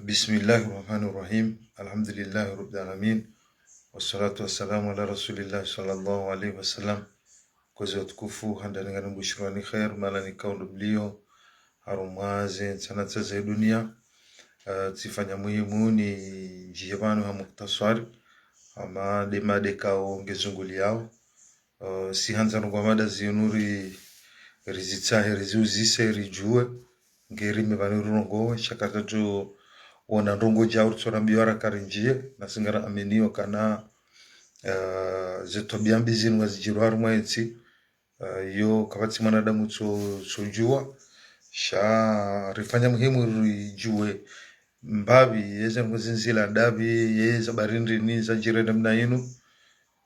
Bismillahirrahmanirrahim. Alhamdulillahi rabbil alamin. Wassalatu wassalamu ala rasulillah sallallahu alaihi wasallam. Kwa tukufu handani ngani bushrani khair mala ni kaundo blio harumaze sana za dunia. Tifanya muhimu ni jihebanu ha muktasari ama de made kao ngezunguli yao. Si hanza nungwa mada zionuri rizitahe riziuzise rijue ngeri mebanu rungo shakata jo ona ndongo jaur tsora mbiwara karinjie na singara ameniwa kana zeto biambizini wazijiruharu mwensi yo kabati mwanadamu tsojua sha rifanya muhimu rijue mbabi yeza mkuzinzila dabi yeza barindri niza jirene mna inu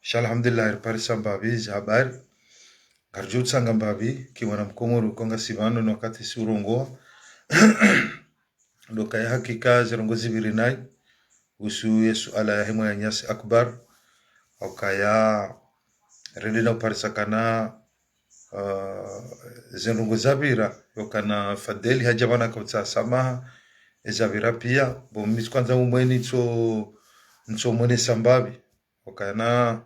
sha alhamdulillah riparisa mbabi za habari karjut sanga mbabi kiwana mkomoru konga sivano na wakati si urongoa doka ya hakika zirongozi virinai usu yesu ala ya hemo ya nyasi akbar au kaya rendina uparisakana zirongo yokana fadeli hajabana kauta samaha ezavira pia bomis kwanza umweni nso mwene sambabi wakana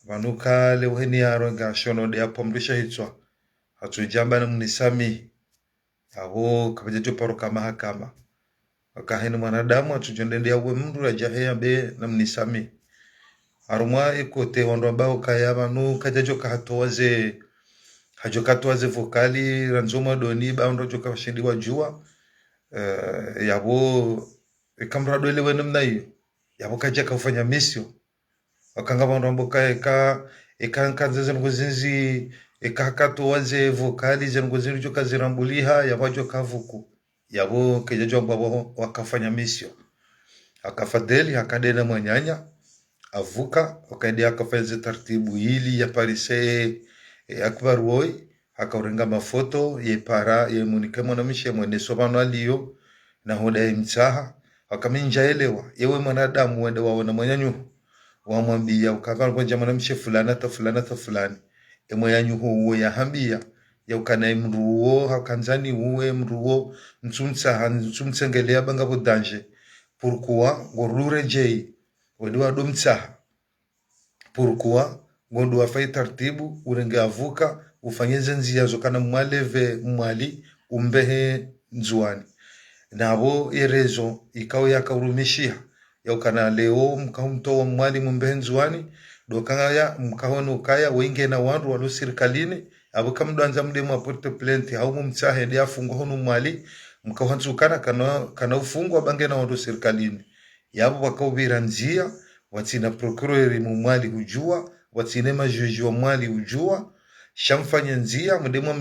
vanuka lewheni ya ronga shono de apomrisha hitswa hatu jamba na mnisami aho kapajejo paroka mahakama wakaheni mwanadamu atujondendea uwe mru ajahea be na mnisami arumwa ikote hondo ambao kaya vanu kajajo kahatowaze hajokatowaze vokali ranzoma doni baondo joka washindiwa jua yabo ikamrado ile wenu mnaiyo yabo kaja kufanya misio wakanga vandu amboka ekankanze nguzinzi ekakatowaze vokali zenguzinzi joka zirambuliha yabajo kavuku yabo kejejo babo wakafanya misio akafadeli akadena mwanyanya avuka wakaendea akafanya taratibu hili ya parise akbar boy akaurenga mafoto ye para ye munike mwanamishe mwene sobano aliyo na hoda mtsaha akaminja elewa yewe mwanadamu wende waona mwanyanyu wamwambia ukavana kwa mwanamishe fulana ta fulana ta fulani emwanyanyu huo ya hambia ya ukana mruo hakanzani uwe mruo ntsumtsengelea banga budanje pourquoi gorure jei wedwa domtsaha pourquoi gondo afai taratibu urenge avuka ufanyeze nzia zokana mwaleve mwali umbehe nzuani nabo irezo ikao yakaurumishia yaukana leo mkaumto mwali mumbehe nzuani dokanga ya mkahono kaya wenge na wandu walo serikalini abo kamdanza mdemu aporte plainte au mumtsahe ndia fungo hono mwali mkahanzukana kana ufungwa bange na wandu serikalini yabo wakaubira nzia watina procureur mwali hujua watine majuji wa mwali hujua shamfanya nzia mdemu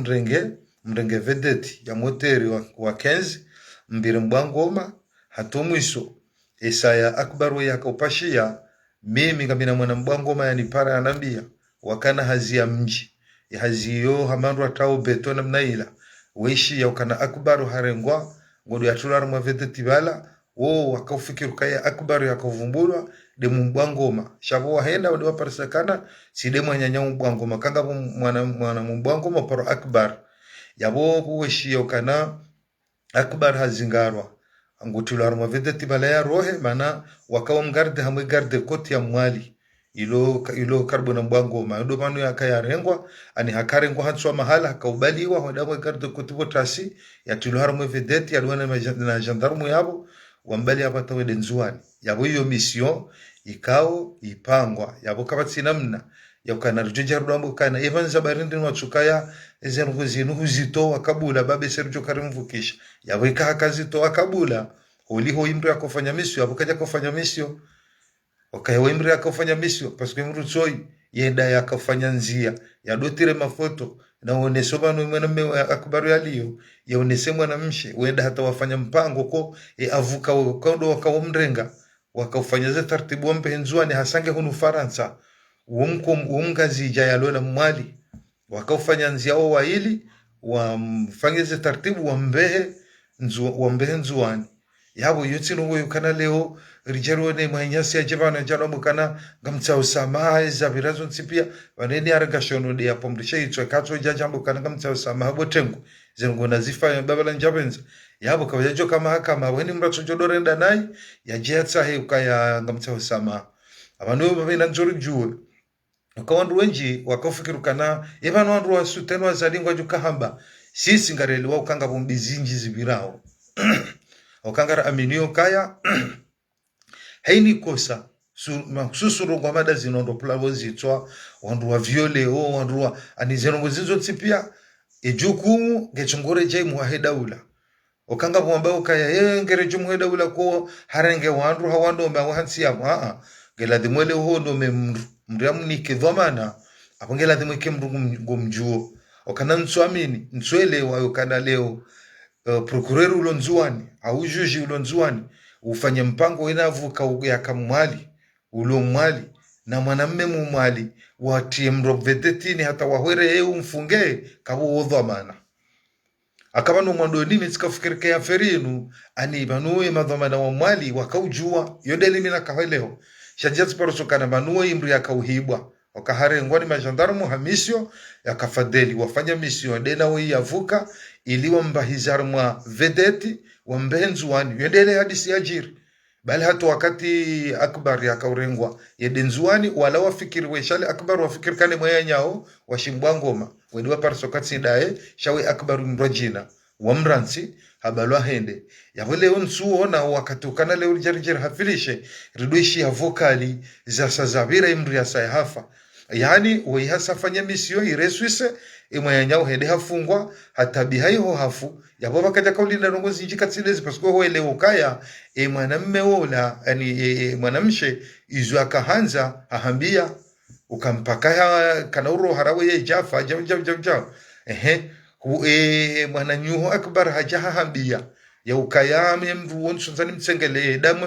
mrenge vedeti ya moteri wa kenzi mbire mbwangoma hatomwiso Esaya akbaru yakaupashia mimi kabina mwana mbwangoma yani para anambia wakana hazia mji ya haziyo hamandu atao beto na mnaila weishi ya wakana akbaru harengwa ngodo ya tular mwavedeti bala wakaufikiru kaya akbaru yakavumbulwa demu mbwangoma shabo wahenda wadi waparisakana si demu nyanya mbwangoma kanga mwana mbwangoma paro akbar yabo weishi ya wakana akbar hazingarwa angutular mwavedeti bala ya rohe mana wakawa mgarde hamwe garde koti ya mwali ilo karbo na mbwangoma ndo manu yakaya rengwa ani hakarengwa hatswa mahala hakaubaliwa hodamwe garde koti botasi ya tuluhar mwavedeti alwana na gendarmu yabo wambali apata wede nzuani yabo hiyo mission ikao ipangwa yabo kabati namna yakana rujja rudambo kana evanza barindi watsukaya ezengu zinu huzito wakabula babe serjo karimvukisha yabo ikakazito akabula holiho imri akofanya misio yabo kaja kufanya misio okayo imri akofanya misio parce que mru tsoi yenda yakafanya nzia yadotire mafoto na onesoma no mwana me akbaru yaliyo yaonesemwa na mshe wenda hata wafanya mpango ko avuka kondo wakawomrenga wakafanya za taratibu wampe nzuani hasange hunu Faransa umkazi jayalola mwali wakafanya nzia wao waili wamfanye za taratibu wambehe nzuani yabo yotsino wo kana leo rijero ne mwanyasi ajabana jalo mukana gamtsa usama za virazo tsipia vaneni aragashono de apomrisha itswe katso jajambo kana gamtsa usama botengu zengo nazifa baba la njabenza yabo kawajo kama weni mratso jodorenda nai ya jetsa he ukaya ngamtsa sama abantu babena nzori juwe ukawandu wenji wakafikirukana ebana wandu wasuteno azalingwa jukahamba sisi ngareli wa ukanga bombizinji zibirao ukangara aminio kaya haini kosa susuru kwa mada zinondo plavo zitwa wandu wa violeo wandu wa anizeno zizo tsipia ejukumu ngechongore jai muhahedaula okanga bomba ukaya ngere jumuhedaula ko harenge wandu hawando mba hansi ya ngela dimwele ho no mriamu kidhamana apongela dimweke ngomjuo okana nsuamini nsuele wa okana leo prokureri ulonzuani au juji ulonzuani ufanye mpango inavuka yakamwali ulomwali na mwanamme mumwali watie mrovedetini hata wahwere yeu mfunge kabo udhamana akabano mwandoni mitikafikirike ya ferinu ani banuwe madhamana wa mwali wakaujua yodeli mina kahweleo shajats parosokana banuwe imri yakauhibwa wakaharengwa ni majandarumu hamisio yakafadeli wafanya misio dena we yavuka iliwa mbahizarumwa vedeti wambenzuani yodele hadisi ajiri bali hatu wakati akbar yakaurengwa yedenzuani wala wafikiri weshale akbar wafikiri kane mwaya nyao washimbwa ngoma wediwa parsokatsi dae shawe akbar mrajina wamransi habalwa hende yavole unsuo na wakatukana leo jarijeri hafilishe riduishi ya vokali za sazavira imri ya sayahafa yani weihasa fanya misio ireswise imwaya nyao hende hafungwa hatabi haiho hafu yabo bakaja kaulinda rongozi njika tsilezi pasko hoele ukaya mwanamme wola yani mwanamshe izo akahanza ahambia ukampaka kanauro harawe ye jafa jaw mwananyuho akbar hajaha hambia ya ukayame mru wonsonzani mtsengele damu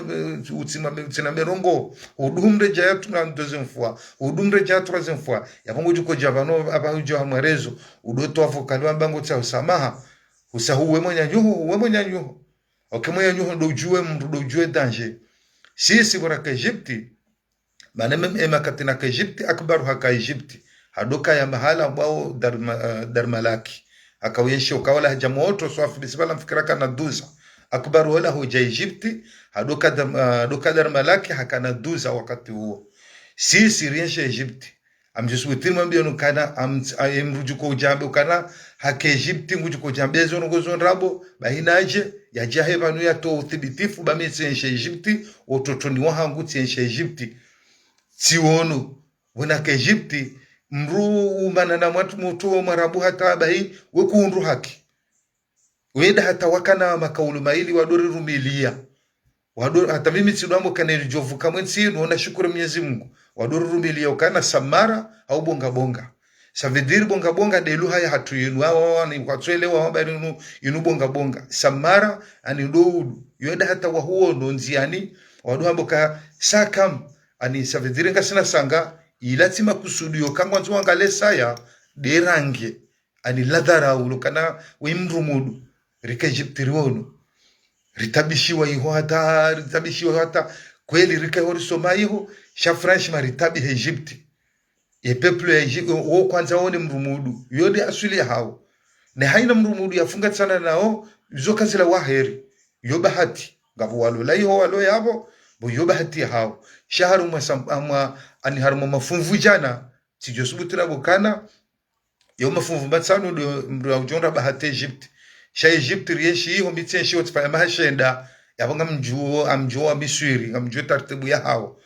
utsima mtsina merongo udumre jayatu na ndozemfwa udumre jayatu razemfwa yapongo juko javano abahujo hamwerezo udoto avokali bango tsa usamaha usahuwe mwanyanyuho okemwanyanyuho ndojue mru dojue danger sisi bora ka Egypti manemem emakatina ka Egypti akbar haka Egypti hadoka ya mahala ambao darmalaki akawiyeshi ukawala hajamoto swafi bisibala mfikiraka na duza akbar wala hoja Egypti hadoka darmalaki haka na duza wakati huo sisi rienshe Egypti amjisuwitir mwambia nukana amrujuko ujambe ukana hake Egypti ngujuko ujambe zono gozon rabo bahinaje ya jaheba nuya to uthibitifu bamitse Egypti ototoni wahangu tienshe Egypti tsiwono wana ke Egypti mru umana na mwatu mutu marabu hata bahi wekundu haki weda hata wakana makaulu maili wadori rumilia wadori hata mimi tsidwamo kaneli jovu kamwensi nuona shukuru Mwenyezi Mungu wadori rumilia ukana samara au bonga savidiri bonga delu haya hatu yinu hawa ni kwatswele wa habari inu bonga samara ani ndo yoda hata wa huo ndo nziani wadu hamboka sakam ani savidiri ngasina sanga ilatima kusudio kangwa nzo ngale saya derange ani ladhara ulukana wimrumudu rika Egyptiriwono ritabishiwa hata kweli rika horisoma iho sha French maritabi Egypti ye peuple ya Egypti wo kwanza wone mrumudu yode asuli hao ne haina mrumudu yafunga sana nao zoka zila waheri yo bahati ngabo walo laiho walo yabo bo yo bahati hao shaharu mwa ani harumo mafumvu jana sijosubutura bukana yo mafumvu batsano ndo ujonda bahati Egypti sha Egypti rieshi ho mitsenshi otfa mahashenda yabanga amjuo miswiri amjuo tartibu ya hao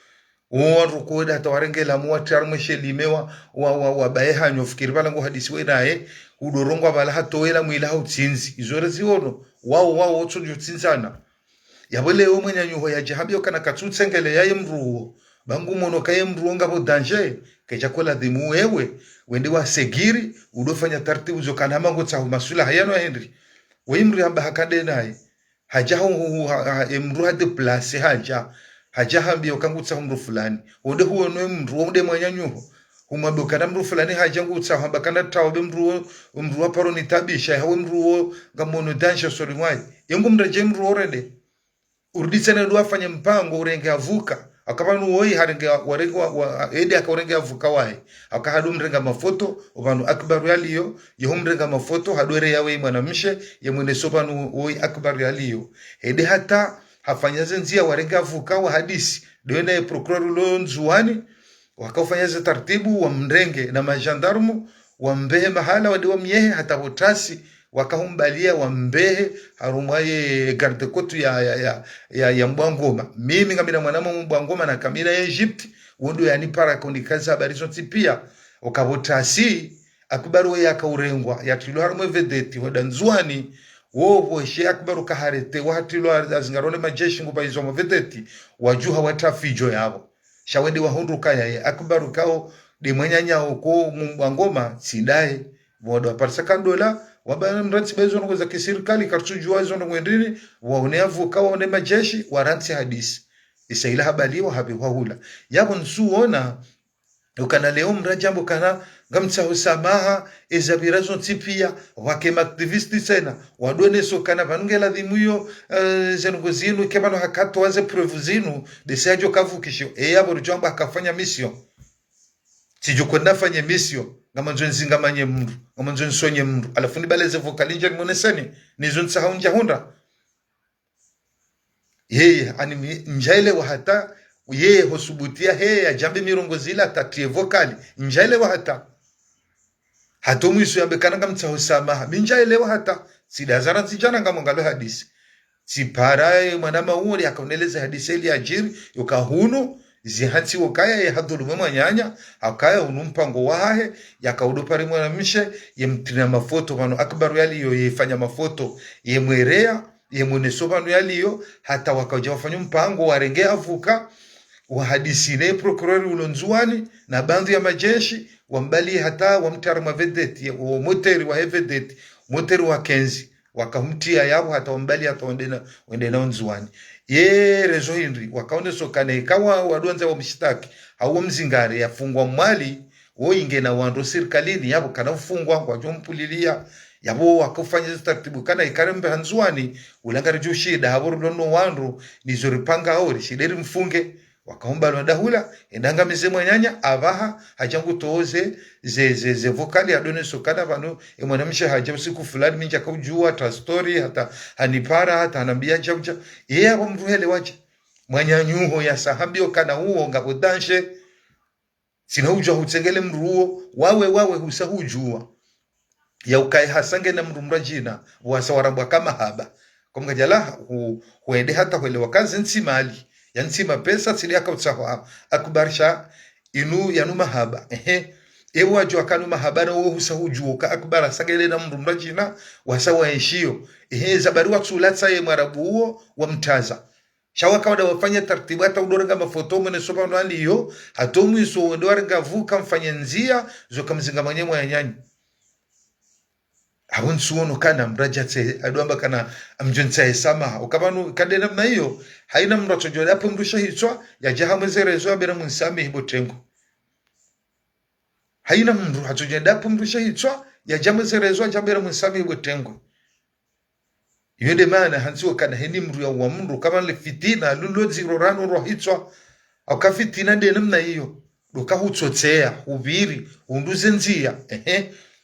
wonru koda tawarengela muwatar mweshelimewa wa baeha nyofikiri balango hadisi wenae udorongwa bala hatoela mwila hautsinzi izore ziono wao otsojo tsinzana yabole omwenyanyuho ya jahabyo kana katsutsengele yaye mruo bangu mono kaye mruo ngabo danger kejakola dhimu wewe wende wa segiri udofanya tartibu zo kana mango tsa masula hayano Henry weimri hamba hakade naye hajaho emru hade place hajahambi okangutsa mru fulani ode huo no mru ode mwanyanyuho humambe kana mru fulani hajangutsa hamba kana tawe mru aparo nitabisha hawe mru ngamono danger solimwai yengo mraje mru orede urditsene ndo afanye mpango urenge avuka akabanu woi harenga warenga edi akarenga avuka wae akahadu mrenga mafoto obanu akbaru yaliyo yehumrenga mafoto hadwere yawe mwanamshe yemwene sobanu woi akbaru yaliyo edi hata hafanyaze nzia warenga avuka wa hadisi doenda procureur lonzuani wakafanyaze taratibu wa mrenge na majandarmu wa mbehe mahala wadi wa miehe hata hotasi wakahumbalia wa mbehe harumwaye garde kotu ya Mbwangoma. Mimi ngamina mwanama Mbwangoma na kamila ya Egypt wundu ya nipara kondikaza habarizo tipia wakavotasi akubaru ya kaurengwa ya tilo harumwe vedeti wadanzuani wowo she akubaru kaharete watilo azingarone majeshi ngupa izo mvedeti wajuha watafijo yabo shawende wahunduka ya akubaru kao de mwenyanya uko Mbwangoma sidai wodo aparsaka dola wabana mranti bezo ngo za kisirikali kartujua hizo ngo ndini waoneavu kawa one majeshi waranti hadisi isaila habaliwa habi wahula yabo nsuona ukana leo mrajambo kana ngamtsa usamaha ezabirazo tipia wake activisti tena wadone so kana vanungela dhimuyo zengo zinu kebano hakato waze preuve zinu desajo kavukisho yabo rujamba akafanya mission sijukwenda fanye mission ngamanzo nzingamanye mndu ngamanzo nsonye mndu alafu nibaleze vokalinje moneseni nizo nsahaunja hunda yeye ani njaile wa hata yeye hosubutia yeye ajambe mirongo zila tatie vokali njaile wa hata mwiso yambekana ngamtsaho samaha minjaile wa hata sidazara nzijana ngamongalo hadisi siparae mwanama uori akaoneleza hadisi ili ajiri yokahunu zihansi wakaya ya hadhulume mwanyanya akaya unumpango wahe yakaudupari mwanamishe yemtina mafoto mano akbaru yaliyo yefanya mafoto yemwerea yemunesobanu yaliyo hata wakaja wafanya mpango warenge avuka wa hadisi ne procureur ulonzuani na bandhi ya majeshi wambali hata wamtara mavedeti wa moteri wa vedeti moteri wa kenzi wakamtia yao hata wambali hata wendena unzuani ye rezo hindri wakaone sokane ikawa wadonza wa mshtaki au mzingare yafungwa mwali wo ingena wando serikalini yabo kana ufungwa kwa jompulilia yabo wakafanya taratibu kana ikarembe hanzuani ulangari joshida habo rono wando nizoripanga auri shideri mfunge wakaomba lwadahula endanga mizemo nyanya abaha hajangu toze ze vokali adone sokana vano mwanamshe haja siku fulani minja kaujua ta story hata hanipara hata hanambia jauja yeye abo mruhele waje mwanyanyuho ya sahabio kana huo ngabodanshe sina ujua hutsengele mruo wawe husahujua ya ukai hasange na mrumrajina wasawarambwa kama haba kwa mgajala huende hata wele wakazi nsimali yansima pesa sili akautsaho akubarisha inu yanu mahaba ewa jo akanu mahaba na wo husahuju ka akbara sagele na mrumrajina wasawa heshio zabari watsulatsa ye marabu huo wa mtaza shawaka wada wafanya taratibu hata udorenga mafoto mwene sopa nwaliyo hatomu iso wende warenga vuka mfanya nzia zoka mzinga mwenye mwanyanyi awon suono kana mrajatse aduamba kana amjonsa esama ukabanu kadena mna hiyo haina mracho jole hapo mrusha hichwa ya jahamwezerezo abera munsami hibotengo haina mru hatujenda hapo mrusha hichwa ya jahamwezerezo abera munsami hibotengo yende maana hansiwa kana heni mru ya uamru kama le fitina lulo zirorano ro hichwa akafitina dena mna hiyo dokahutsotsea ubiri unduze nzia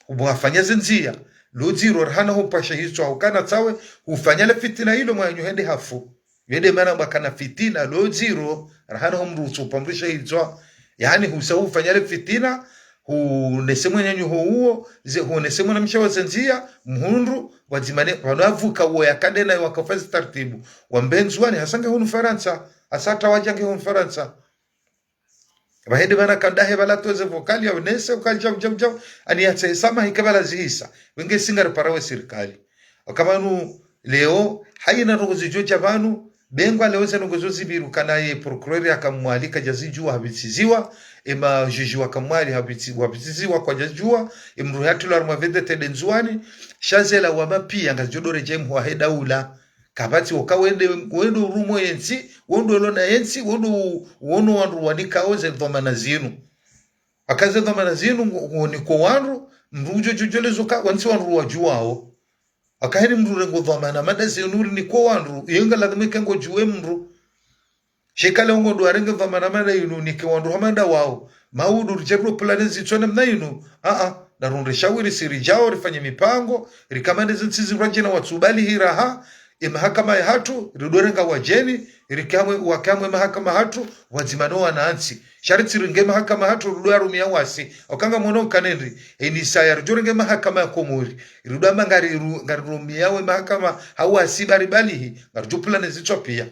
ubwafanya zenzia loziro rahana hupasha hicho ukana tawe ufanyale fitina hilo mwanyo hende hafu yende maana bakana fitina loziro rahana humrusu pamrisha hicho yani ufanyale fitina hunesemwe nyanyo huo hunesemwe na mshawa zenzia mhundu wazimane wanavuka uo yakadena wakafazi tartibu wambenzwani hasange hunu Faransa asata wajange hunu Faransa bahede bana kandahe bala toze vokali au nese ukaljam ani yatse sama hikabala zihisa wenge singara parawe serikali akamanu leo haina rogozi joja banu bengwa leo ze rogozo zibiru kanaye procureur akamwalika jazijua habitiziwa ema jiji wakamwali habitiziwa kwa jazijua imruhatu la rumavede tedenzwani shazela wa mapia ngajodore jemu wa hedaula kabati wakawende urumo yensi wondo lona yensi wono wandu wanika oze dhomana zinu akaze dhomana zinu niko wandu mrujo jojolezo ka wansi wandu wajuao akaheni mru rengo dhomana mada zinuri niko wandu yenga lazima kengo juwe mru shekale ngondo arenge vamana manda inu nike wandu hamanda wao maudu richeru planezi tsone mna inu na runde shawiri siri jao rifanye mipango rikamande zinsizi rajina watsubali hiraha mahakama ya hatu ridorenga wajeni rikamwe wakamwe mahakama hatu wazimano wanaansi shariti ringe mahakama hatu rudoya rumia wasi okanga mwono kanendri eni sayar jorenge mahakama ya komori ridama ngari rumia we mahakama hawasi baribalihi ngarjupula nezitwa pia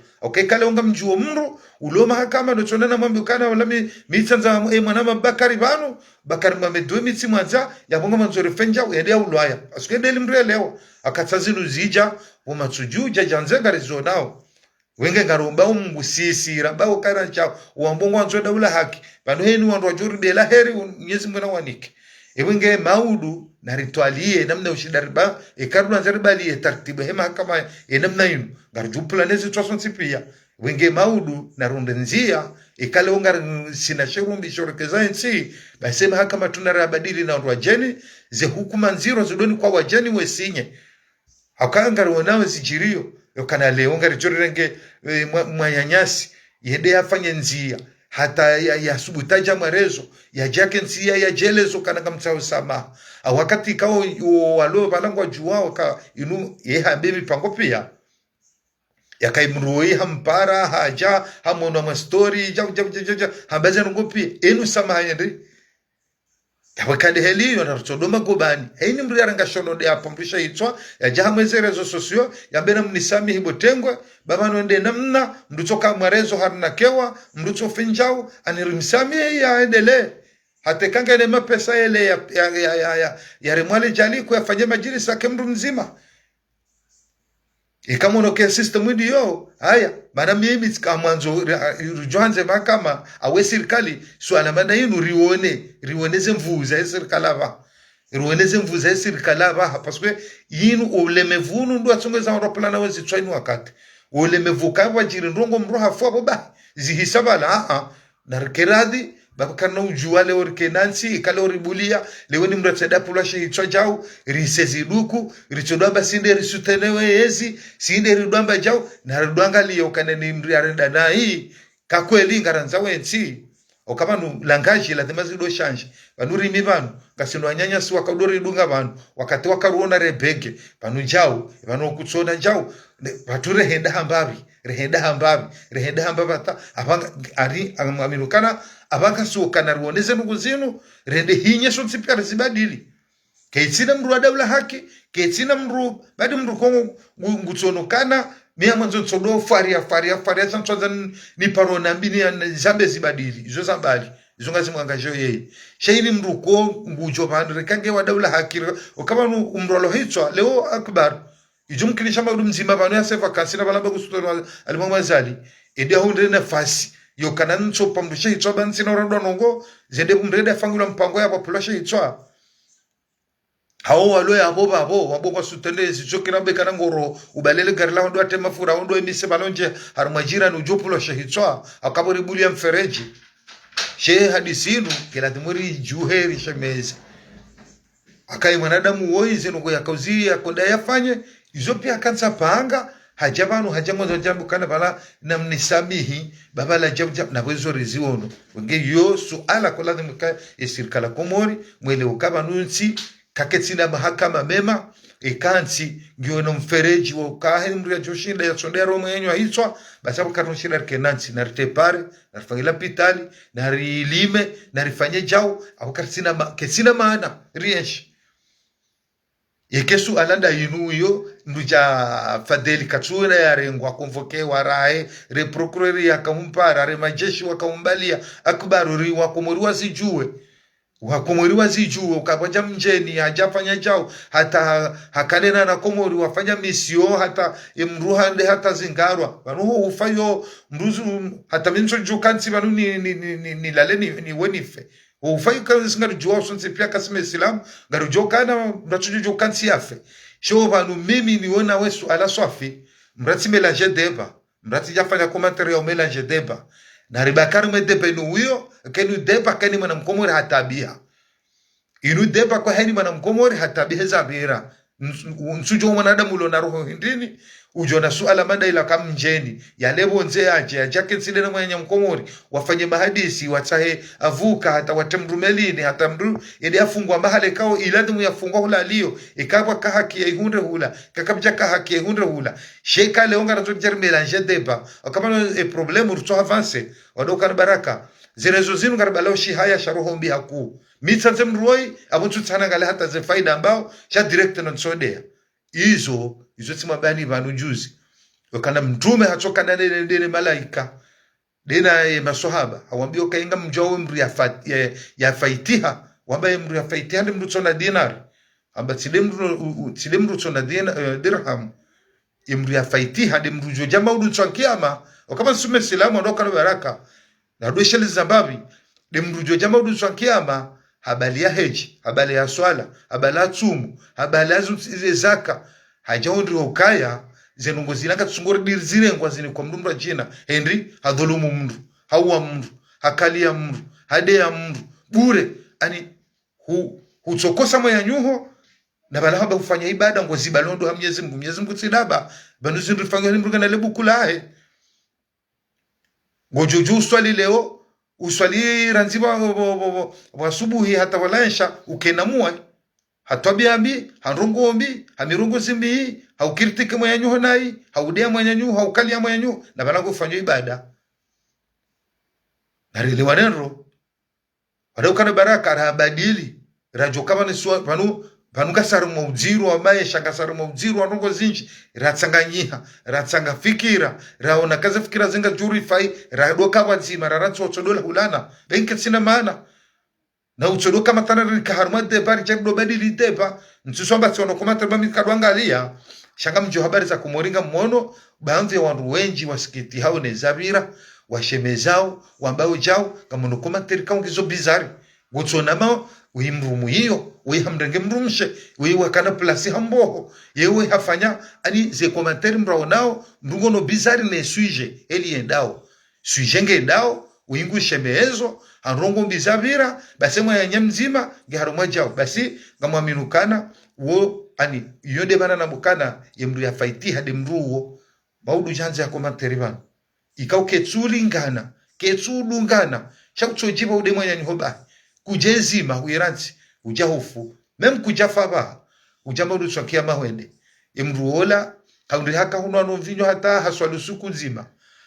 kale unga mjuo mru ulo mahakama ndochonena mambi ukana walami mitsanza mwanama bakari banu bakari mamedwe mitsi mwanza ya bonga manzore fenja uendea ulwaya asukende elimre lewa akatsazinu zija umatsujuja janzenga rizonao wenge ngaromba umbusisi ramba ukana chao uambongo anzoda ula haki pano henu wandu wajuri dela heri nyezi mwena wanike wenge maudu na ritualie namna ushidariba ekaru nzaribali tartibu hema kama namna inu ngarjupula nezi twasonsi pia wenge maudu na rundenzia ikale ungar sina shirumbi shorokeza nsi basema hakama tunarabadili na wajeni ze hukuma nziro zidoni kwa wajeni wesinye hakangari wanawe zijirio yokana leo ngari jorenge mwanyanyasi yende afanye nzia hata ya subutaja marezo ya jake nzia ya jelezo kana kamtsao sama wakati kao walo balangwa juwa waka inu yehambe mipango pia yakaimruoi hampara haja hamono ma story ja hambaze ngopi enu sama yende wakade heliyo na Sodoma gobani haini mri aranga shono de apambisha itwa ya jahamweze rezo sosio ya bena mnisami hibotengwe baba nwende namna mdutoka mwarezo harina kewa mduto finjau anirimsami ya endele hatekanga ene mapesa ele ya remwale jali kuyafanya majiri sake mru mzima ikamono ke system widi yo haya mana mimi mwanzo rujohanze makama awe serikali swala mana yinu riwoneze mvuza ya serikali aba riwoneze mvuza ya serikali aba parce que yinu ulemevunu ndo atsongeza ndo plana wezi tsaini wakati ulemevuka wajiri ndongo mroha fo baba zihisabala na rikeradi bakana ujuale orkenansi kale oribulia leweni mratseda pulashe hitwa jau riseziduku richodamba sinde risutenewe yezi sinde ridwamba jau na ridwanga liyo kaneni mri arenda na hii kakweli ngaranza wensi okabanu langaji la themazido shanje banuri mibanu kasino anyanya si wakadori dunga banu wakati wakaruona rebege banu jau banu kutsona jau bature henda hambabi rehenda hambabi ta abanga ari aminukana abanga suokana ruoneze nuguzinu rende hinye sontsipia zibadili keitsina mru adawla haki keitsina mru badi mru kongo ngutsonokana mia mwanzo tsodo faria santsonza ni parona mbini zambe zibadili izo zambali izo ngazi mwangajo yeye sheini mru ko ngujo bandu rekange wadawla haki okaba umrolo hitwa leo akbar ijumkinisha maudum mzima banu ya sefa kansina balamba kusutoro alimamazali ede hunde nafasi yokana nso pamdusha hitwa bansina orando nongo zende kumreda fangula mpango ya populasha hitwa hao walo ya abo wabo sutende zichokira bekana ngoro ubalele garila ndo atema fura ndo emise balonje harumajira nujopulo shahitwa akabori bulia mfereji she hadisinu kila timuri juheri shemeza akai mwanadamu woize nuko yakauzi yakonda yafanye izo pia kansa panga hajabanu hajamoza jambo kana bala namnisamihi baba la jambo na wezo riziono wenge yo suala kwa lazima ka esirkala komori mwele ukaba nunsi kaketsina mahakama mema ekansi ngiono mfereji wa ukahe mria joshinda ya sondero mwenyo hitwa basabu karonshira kenansi na ritepare na rifangila pitali na rilime na rifanye jao au ketsina maana rienshi yekesu alanda inuyo nduja fadeli katsura ya rengwa konvoke warae re procureur yakampara re majeshi wakambalia akbaru ri wakomoriwa zijue ukaboja mjeni hajafanya jao hata hakanena na komori wafanya misio hata imruha nde hata zingarwa banuho ufayo mruzu hata minso jukansi banu ni lale ni wenife ufayo kansi ngaru juwa sonse pia kasime islam ngaru jokana mratu jukansi yafe sho banu mimi niona wesu ala swafi mrati melange deba mrati jafanya komentari ya melange deba na ribakari medeba inu huyo kenu deba keni mkomori hatabia inu deba kwa heni mkomori hatabia zabira nsujo mwanadamu ulo na roho hindini ujo na suala mada ila kamnjeni ya lebo nze aje ya jake sile na mwenye mkomori wafanye mahadisi watahe avuka hata watemrumelini hata mru ili afungwa mahale kao iladhimu yafungwa hula aliyo ikawa kahaki ya ihunre hula kakabja kahaki ya ihunre hula sheka leonga na tujar melange deba wakama problemu ruto avance wadoka na baraka zirezo zinu karbalao shi haya sharoho mbi haku mitsanze mruoi abutu tsana ngale hata ze faida ambao sha direct na nsodea izo tima bani vanu juzi wakana mtume hatoka na dene malaika dena masohaba hawambio kainga mjao mru ya faitiha wamba mru ya faitiha ndi mru tsona dinar amba tile mru tsona dirham mru ya faitiha ndi mru jo jama udu tswa kiyama wakama sume silamu ndoka na baraka na dosheli zambabi ndi mru jo jama udu tswa kiyama habali ya heji habali ya swala habali ya tsumu habali ya zaka hajaondri ukaya zenungo zilanga tsungore dirzire ngwa zini kwa mndu jina Henry hadhulumu mndu hawa mndu hakalia mndu hadea mndu bure ani hutsokosa moya nyuho na balahaba kufanya ibada ngo zibalondo ha Mwenyezi Mungu tsidaba bandu zindu fanya ni mruga na lebu kulahe ngojojo swali leo uswali ranziba wa subuhi hata walansha ukenamua hatwabiambi hanrongombi hamirungu simbi haukirtike mwenye nyuho nai haudea mwenye nyuho haukalia mwenye nyuho na bana kufanya ibada narili wanenro wadauka na baraka rabadili rajo kama ni suwa panu kasaru maudziru ambaye shakasaru maudziru wanongo zinji ratsanganyiha ratsanga fikira raona kaza fikira zinga jurify radoka wazima raratso tsodola hulana benke sina maana na utsodoka matana rikaharuma deba richado badili deba ntusomba tsono komata bami kadwangalia shanga mjo habari za kumoringa mmono baadhi ya wandu wengi wasikiti hao ne zabira washemezao wambao jao kama nokoma terika ungizo bizari gutsonama uimrumu hiyo uihamrenge mrumshe uiwakana plasi hamboho yewe hafanya ani ze commentaire mbraonao mrungono bizari ne suije eliendao suijenge endao uingu shemeezo hanrongo mbizavira basi mwa ya nyamzima ngiharumwa jao basi ngamwaminukana wo ani yonde bana na mukana yemru ya faiti hade mruo maudu janze ya commentaire bana ikau ketsulingana ketsulungana shakuchojiba ude mwanya nyoba kujezima uiranzi ujahofu mem kujafaba ujamba udu tsakia mahwende emruola kaundi haka huno anovinyo hata haswalusuku nzima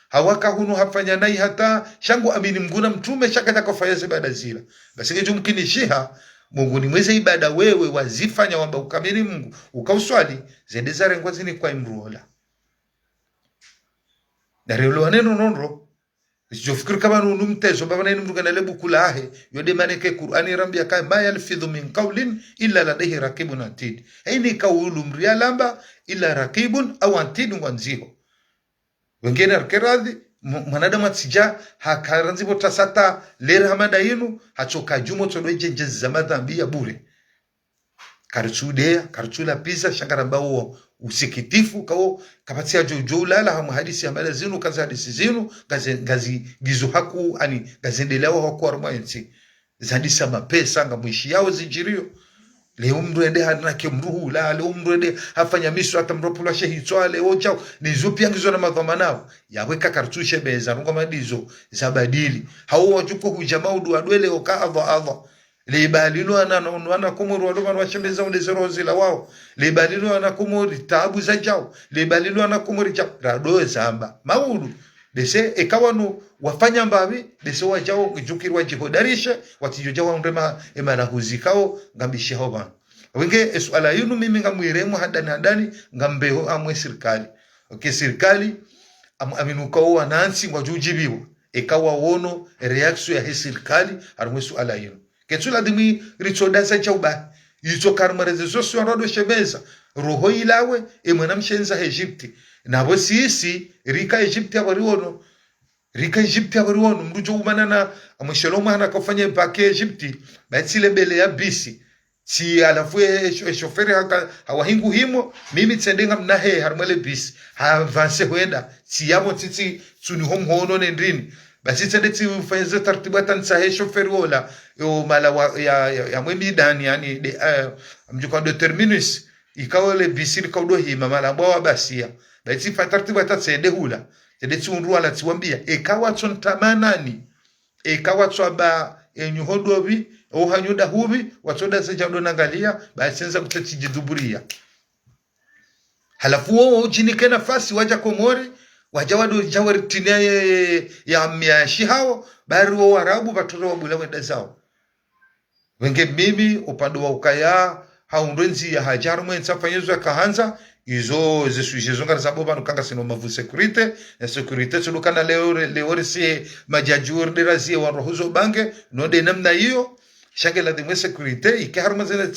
hawaka huno hafanya nai hata shangu amini mguna mtume shaka kufanya ibada zila basi ngejo mkinishiha Mungu ni mweze ibada wewe wazifanya wamba ukamini Mungu ukauswali zende zare ngwazini kwa imruola na relo waneno nonro sijofikiri kama numtezo baba na mruga na lebu kulahe yode maneke Qur'ani rambia kai ma yalfidhu min qawlin illa ladayhi raqibun atid aini kaulu mria lamba illa raqibun au atid wanziho wengine arkeradhi mwanadamu atsija hakaranzi botasata lera hamada yinu hachoka jumo tsodoje njezi madhambi ya bure karitsudea karitsula pisa shangarambao usikitifu kao kapatia jojo lala hamu hadisi ya mala zinu kaza hadisi zinu gazi gizu haku ani gazendeleo haku armayensi zandisa mapesa ngamuishi yao zinjirio leo mruende hana kemruhu la leo mruende hafanya misu hata mropula shehitwa leo chao nizo pia ngizo na madhamanao yaweka kartushe beza ngoma ndizo zabadili hao wajuko hujamaa udu adwele okaadha adha libalilu ana kumuru waluma washemeza undezero zila wao libalilu ana kumuri tabu za jao libalilu ana kumuri jao rado zamba maudu dese ekawanu wafanya mbavi dese wajao kujukirwa jihodarisha watijojawa ndema emana huzikao ngambishi hoba wenge swala yinu mimi ngamwiremu hadani ngambeho amwe serikali okay serikali aminukao wanansi wajujibiwa ekawa wono reaction ya serikali armwe swala yinu ketsula dimi richodasa chauba yicho karmareze sosio rado shebeza roho ilawe emwana mshenza Egypti nabo sisi rika Egypti abariwono mrujo umanana amshelo mwana kufanya pake Egypti batsile mbele ya bisi si alafu shoferi hawahingu himo mimi tsendenga mnahe harmele bisi ha avance hoenda si yabo titi tsuni hono nendrini basi tsende tsi ufanye taratibu tansahe shoferi wala yo mala ya mwemi dani yani mjuko de terminus ikawale bisiri kaudo hima malambwa wabasia baiti fatartibu atatsende hula tede tsundu ala tsiwambia ikawa tsontamanani ikawa tswaba enyuhodobi au hanyuda hubi watoda sejado nangalia basenza kutatijiduburia halafu wao jinike nafasi waja Komori waja wado jawari tinia ya miashi hao bari wa Warabu batoro wabula wenda zao wenge mimi upande wa ukaya haundwenzi ya hajaru mwenza fanyezo ya kahanza izo zesuje zonga zaboba nukanga sino mavu securite na securite tulukana leo si majajur derazie wa rohuzo bange node namna hiyo shange la demwe securite ike harumeze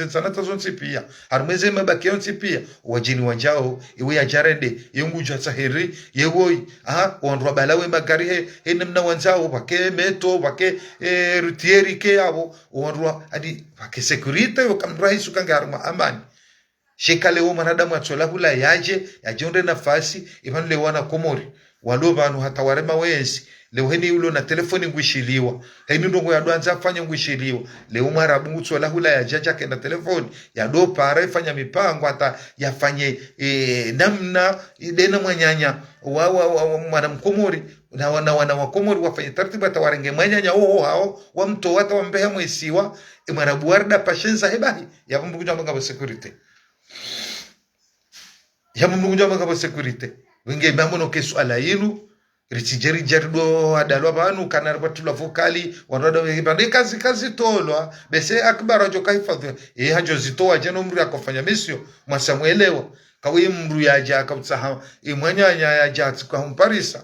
sanata zonsi pia harumeze mabaki onsi pia wajini wanjao iwe ya jarende yungu jatahiri yewoi wanrwa balawe magari he namna wanzao wake meto wake rutieri ke abo wanrwa adi wake securite wakamraisu kanga haruma amani shekale wo manadamu atsola hula yaje onde nafasi ibanu le wana Komori walo banu hata warema wensi leo heni ulo na telefoni ngwishiliwa heni ndongo ya doanza fanya ngwishiliwa leo Mwarabu ngutsola hula yajaja kenda telefoni ya do para ifanya mipango hata yafanye namna idena mwanyanya wa mwana Mkomori na wana wa Komori wafanye taratibu hata warenge mwanyanya hao wa mto hata wambeha mwesiwa Mwarabu warda pashenza hebahi ya mbukuja mbanga security ya mnunguja maka security wenge mamono kesu ala yinu ritijeri jerdo adalwa banu kana batula vokali wanoda webande kazi tolwa bese akbara joka hifadhi hajo zitoa jeno mru akofanya misio mwasamuelewa kawe mru yaja akutsaha imwanyanya yaja kwa Parisa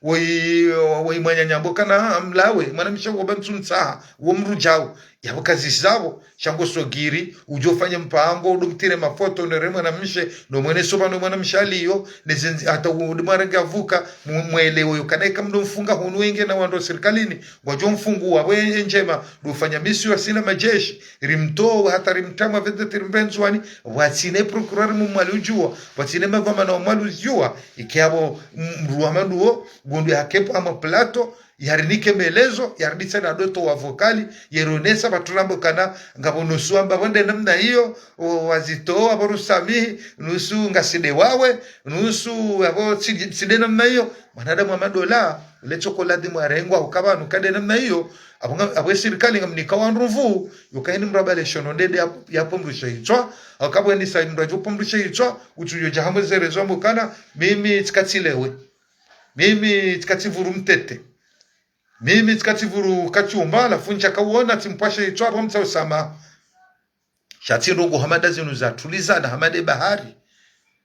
woi mwanya nyamboka na mlawe mwana mishago bamtsunsa wo mru jao yabo kazi zabo shango sogiri ujofanya mpango udumtire mafoto nderemo na mishe no mwene soba no mwana mshaliyo nezenzi hata udumara vuka mwelewo yokaneka mdo mfunga hunu wenge na wando serikalini wajo mfungu wa njema dufanya misio asina majeshi rimto hata rimtama vedete rimbenzwani watsine prokurari mumwalujua watsine mavama na mumwalujua ikiabo mruamaduo gundu hakepo ama plato yarinike melezo yaridisa na doto wa vokali yeronesa baturambo kana ngabo nusu amba bonde namna hiyo wazitoa borusamihi nusu ngaside wawe nusu abo side namna hiyo mwanadamu amadola le chokolate mwarengwa ukaba nukade namna hiyo abo serikali ngamnika wanruvu yukaini mrabale shono ndede yapo mrusha hichwa akabwe ni sai mrajo pomrusha hichwa uchuyo jahamwe zerezo mbukana mimi tikatsilewe mimi tikatsivuru mtete mimi tikativuru kachumba la funcha kauona timpashe itwaro mtsa usama shati ndongo hamada zinu za tulizana hamade bahari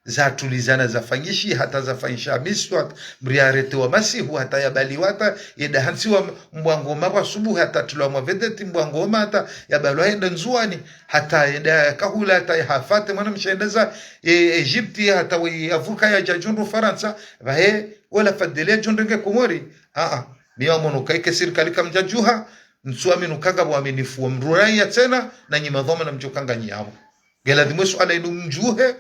za tulizana za fanyishi hata za fanyisha miswa mriarete wa masihu hata ya baliwata yeda hansi wa mbwangoma kwa subuhi hata tulwa mwavedeti mbwangoma hata ya balwa henda nzuani hata yeda kahula hata ya hafate mwana mshaendeza Egypti hata wa Afrika ya jajundu Faransa vahe wala fadelea jundenge Komori miwa mono kaike serikali kamjajuha nsuami nukanga waaminifu wa mrurai tena na nyimadhoma na mjokanga nyamo gela dimwesu ala inu mjuhe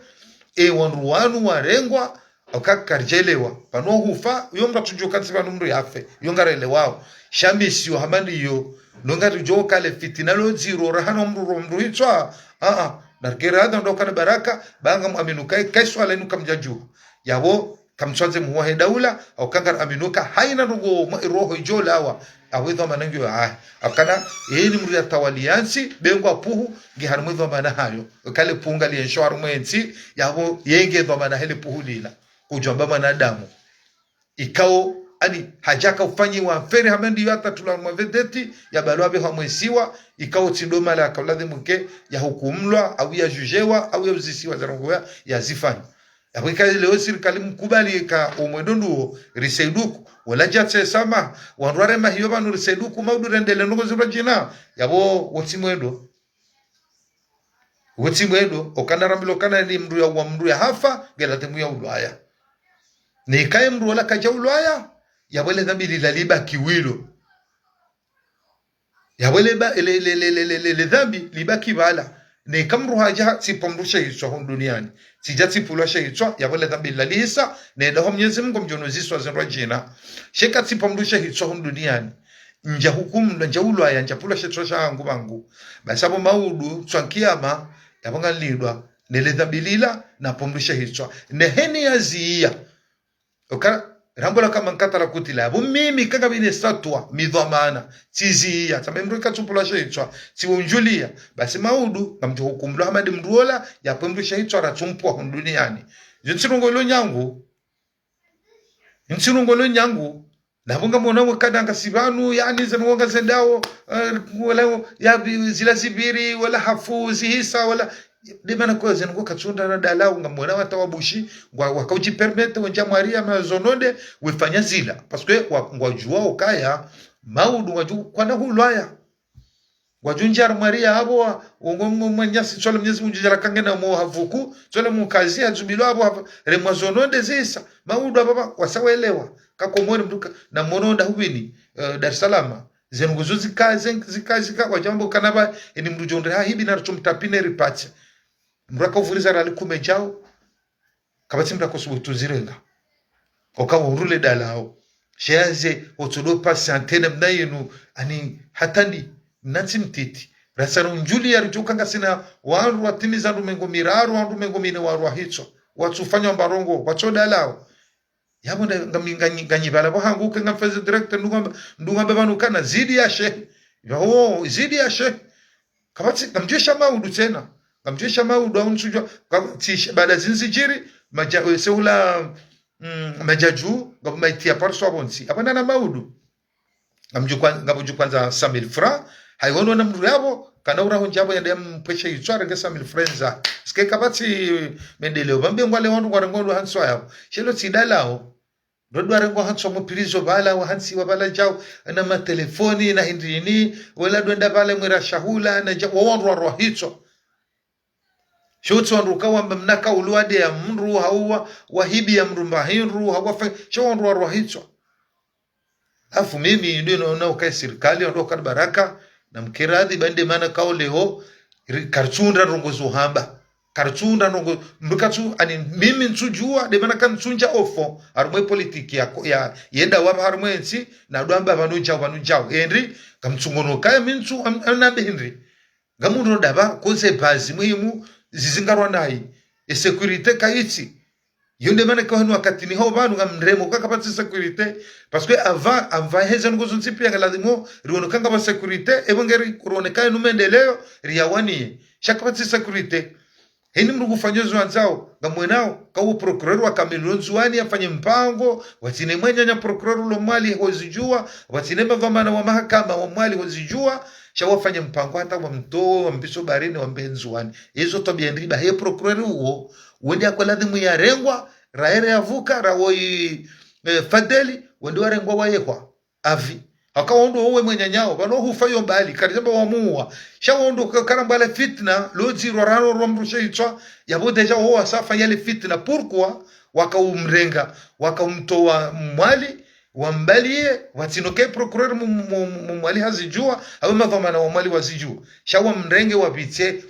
wanruanu warengwa akakarjelewa pano hufa yonga tujokansi panu mru yafe yonga relewao shamisi yo hamani yo nonga tujoka le fitina lo ziro rahano mru hitwa nargera hada ndokana baraka banga muaminukai kaisu ala inu kamjajuha yabo kamswaze muwahe daula au kangar aminuka haina rugo roho ijolawa awedho manangyo akana ni mru ya tawaliansi bengwa puhu giharmudho mana hayo kale punga li enshoar mwensi yabo yenge dho mana hele puhu lila kujomba manadamu ikao ani hajaka ufanyi wa feri hamendi yata tulanwa vedeti ya balwabe hamwesiwa ikao tindoma la kauladhi mke ya hukumlwa au ya jujewa au ya uzisiwa zarongoya ya zifani Afrika leo serikali mkubali ka omwedondu risaiduku wala jatse sama wanrare mahiyo banu risaiduku maudurendele ndongo zibajina yabo wotimwedo okanarambilo kana ni mru ya wa mru ya hafa gelatemu ya ulaya ni kai mru wala kaja ulaya yabole dhambi liliba kiwilo yabole ba le dhambi libaki bala ne kamru haja sipomrusha hicho duniani sijati pulosha hicho yabole dhambi lalisa ne da Mwenyezi Mungu mjonoziswa zinrajina sheka sipomrusha hicho duniani nja hukumu nja ulwa nja pulosha hicho shangu bangu basabo maudu twankiyama yabanga lidwa neledhabilila na pomrisha hichwa neheni yazia okara rambola kama nkatala kutila bu mimi kanga bine statwa midhamana tizia tamemrika tupula hichwa tiunjulia basi maudu ngamtu hukumlo Ahmad Mruola ya pomrisha hichwa ratumpwa duniani jintirungolo nyangu nabunga mona wakadanga sibanu yani zanonga zendao wala ya zila zibiri wala hafuzi hisa wala dimana kwa zengo katunda na dalau ngamona watawabushi wakauji permete wanja Maria mazonode wefanya zila parce que ngwajua okaya maudu waju kwana hulwaya wajunjar Maria abo ngomanyasi chola Mwenyezi Mungu jara kangena mo havuku chola mukazi azubilo abo remwazonode zisa maudu baba wasawelewa kakomoni mduka na mononda hubini Dar es Salaam zenguzo zikazi kwa jambo kanaba ni mrujonde ha hibi na chumtapine ripacha mraka uvuriza rali kumejao kabati mraka subutu zirenga okawa urule dalao sheaze otodopa santene mnayenu ani hatandi nanti mtiti rasano njuli ya rujukanga sina waru watimiza rumengo miraru wandu mengo mine waru hicho watufanya mbarongo wachoda lao yabo ngaminganyi bala bohangu kenga feze director ndunga bebanu kana zidi ya sheikh yo zidi ya sheikh kabati ngamjesha maudu tena ngamjesha maudu aunchujwa baada zinzijiri maja seula majaju ngabaitia parso abonsi abana na maudu ngamju kwanza 1000 francs haiwono na mru yabo kana ura honjabo yande mpesha yitswara ngesa 1000 francs za ske kabati mendeleo bambe ngwale wandu ngwarangondo hanswa yabo shelo tidalao Dodo arengo hanso mopirizo bala wa hansi wa bala jao na matelefoni na hindrini wala doenda bala mwira shahula na wawandu wa hicho shotso wandu kawa mnaka uluade ya mru hawa wahibi ya mrumba hinru hawa shwandu wa hicho afu mimi ndio naona ukae serikali ndio kwa baraka na mkiradhi bande maana kauleho karchunda rongozo hamba karchunda nongo mbukatu ani mimi nsujua de mana kan sunja ofo armwe politiki ya yenda wa harmwe nsi na dwamba banujao henry kamtsungono kaya minsu anambe henry gamundo daba konse bazi muhimu zizingarwa nayi e security kaiti yonde mana ko hanu wakati ni ho banu ngamremo kakapatsa security parce que avant hezen ngozo nsipia galadimo riono kanga ba security ebongeri kuroneka numendeleo riawani shakapatsa security hini mrugu fanyozo wanzao ngamwenao kawo prokureru wa kamilonzuani afanye mpango watine mwenya prokureru lo mwali hozijua watine mavamana wa mahakama wa mwali hozijua shawafanye mpango hata wa mto wa mbiso barini wa mbenzuani hizo tabia ndriba he prokureru huo wende akoladhimu ya rengwa raere ya vuka rawoi fadeli wende wa rengwa wa yehwa avi akawondo owe mwenyanyao bano hufayo mbali karizamba wamuwa shawondo karambale fitna lozi rorano romrusha itwa yabo deja ho asafa yale fitna pourquoi wakaumrenga wakamtoa mwali wambalie watinoke procureur mwali hazijua au madhamana wa mwali wazijua shawa mrenge wabite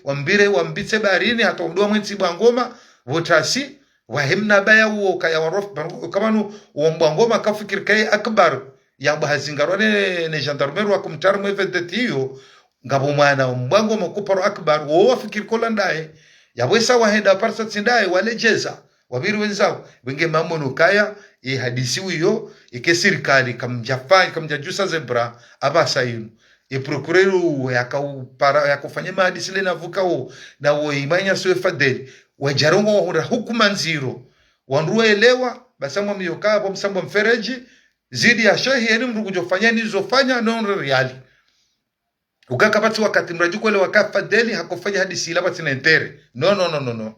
wambitse barini hata ndo mwenzi bangoma votasi wahimna baya uo kaya warof kamanu umbangoma kafikir kay akbar yamba hazingarwane ne gendarmerie wa kumtar mwevedetiyo ngabo mwana mbango makuparo akbar wo wafikir kolandae yabwesa wahenda parsa tsindae walejeza wabiru wenzao wenge mamono kaya hadisi hiyo ike serikali kamjajusa zebra abasa yinu prokureru yakufanya mahadisi le navukao na wo imanya swe fadeli wajarongo wahura hukuma nziro wanruelewa basamwa miyokaa hapo msambo mfereji zidi ya shehi yani mrugu jofanya nizofanya non reali ukakapati wakati mrajuko ile wakafadeli hakufanya hadisi ila bati nentere no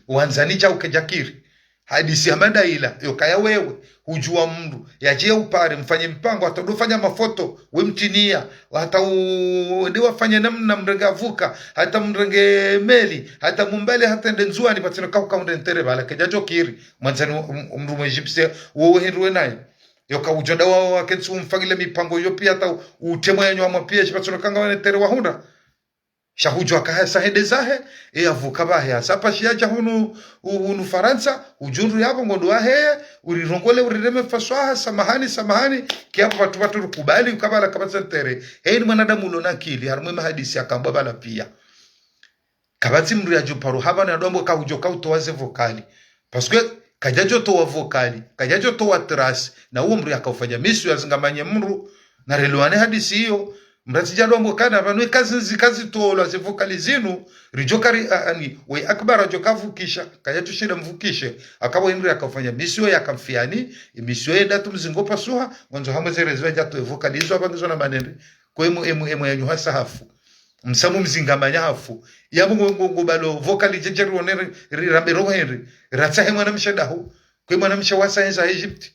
uanzanicha ukejakiri hadisi amanda ila yokaya wewe hujua mndu yaje upare mfanye mpango atadofanya mafoto we mtinia hata ndi wafanye namna mrengavuka hata mrenge meli hata mumbele hata ndenzuani patino kaunde ntere bala kejajo kiri mwanzani mndu mwejipse wo henruwe nayo yoka ujonda wao wakensu mfagile mipango yopi hata utemwa yanyo amapia chipatino kanga wane tere wahunda shahujo akahasa hede zahe avuka bahe asapa shiaja hunu Faransa ujundu yabo ngondo ahe urirongole urireme faswaha samahani kiapo watu rukubali ukabala kabasa tere ni mwanadamu ulona akili harumwe mahadisi akamba bala pia kabati mru ya juparu haba na dombo ka ujoka utowaze vokali parce que kajajo towa vokali kajajo towa tras na uo mru akaufanya misu ya zingamanye mru na reluane hadisi hiyo mratija dombo kana vanwe kazi tolo ze vokali zinu rijokari ani we akbara jokavukisha kajato shida mvukishe akawa mru akaufanya misu ya kamfiani misu ya datu mzingopa suha mwanzo hamwezerezwa jato vokali hizo abangizo na manende kwa emu ya nyuhasa hafu msamu mzingamanya hafu ya mungu balo vokali jejeru onere rambero henry ratsahe mwana mshadahu kwa mwana mshawasa enza Egypt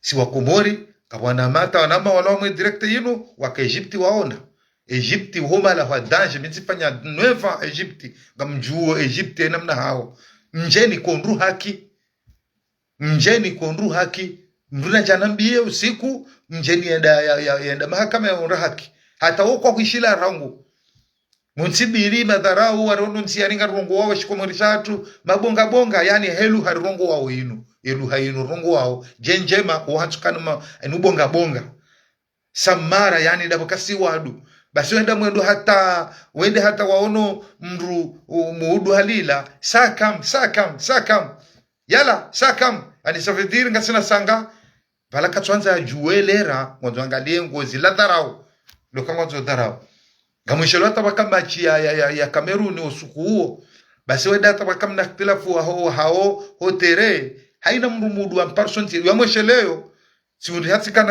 si wakomori kabwana mata wanama walomwe direct yinu waka Egypt waona Egypt homa la danger mitsifanya nueva Egypt ngamjuo Egypt namna hao njeni kondru haki nduna janambie usiku njeni yenda mahakama ya haki hata huko kuishila rangu munsibiri madharau warono nsiaringa rongo wao shikomorishatu mabonga yani helu harongo wao elu hainu rongo wao jenjema uhatukana bonga samara yani dabakasi wadu basi wenda mwendo wende hata waono mru muudu halila sakam yala sakam ani savediri ngasina sanga bala katwanza ya juelera mwanzo angalie ngozi la dharau lokangwa zo dharau gamwishelo atabaka machi ya Kameruni usuku huo basi wenda atabaka mna ikhtilafu hao hotere haina mrumudu wa person ya mwisheleyo simundi hatika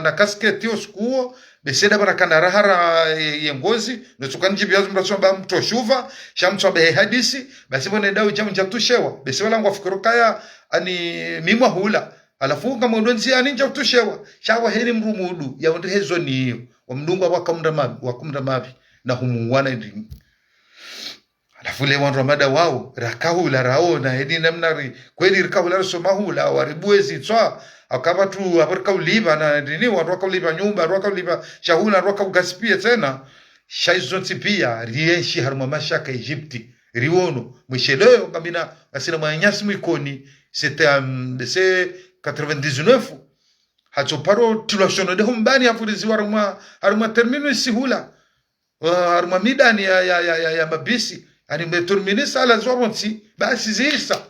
na kasketi usuku huo beseda barakana rahara yengozi notukanji biazu mrasomba mtoshuva shamtsobe hadisi basi bone dawo jamu jatushewa basi wala ngwafikirokaya ani mimwa hula alafu kama ndonzi aninja utushewa shawa heri mrumudu ya onde hezo niyo wamdungwa wakumda mabi na humuwana ndini alafu le wan ramada wao rakahula raona hedi namnari kweli rakahula somahula waribuezi tswa akaba tu abarka uliba na ndini wanroka uliba nyumba roka uliba shahula roka ugaspia tena shaizonti pia rienshi haruma mashaka Egypti riono mwisheleyo kamina asina mwanyasi mwikoni c'est 99 hatoparo tulashono de humbani afurizi haruma termino sihula haruma midani ya mabisi ani meterminisa ala zoronti basi zisa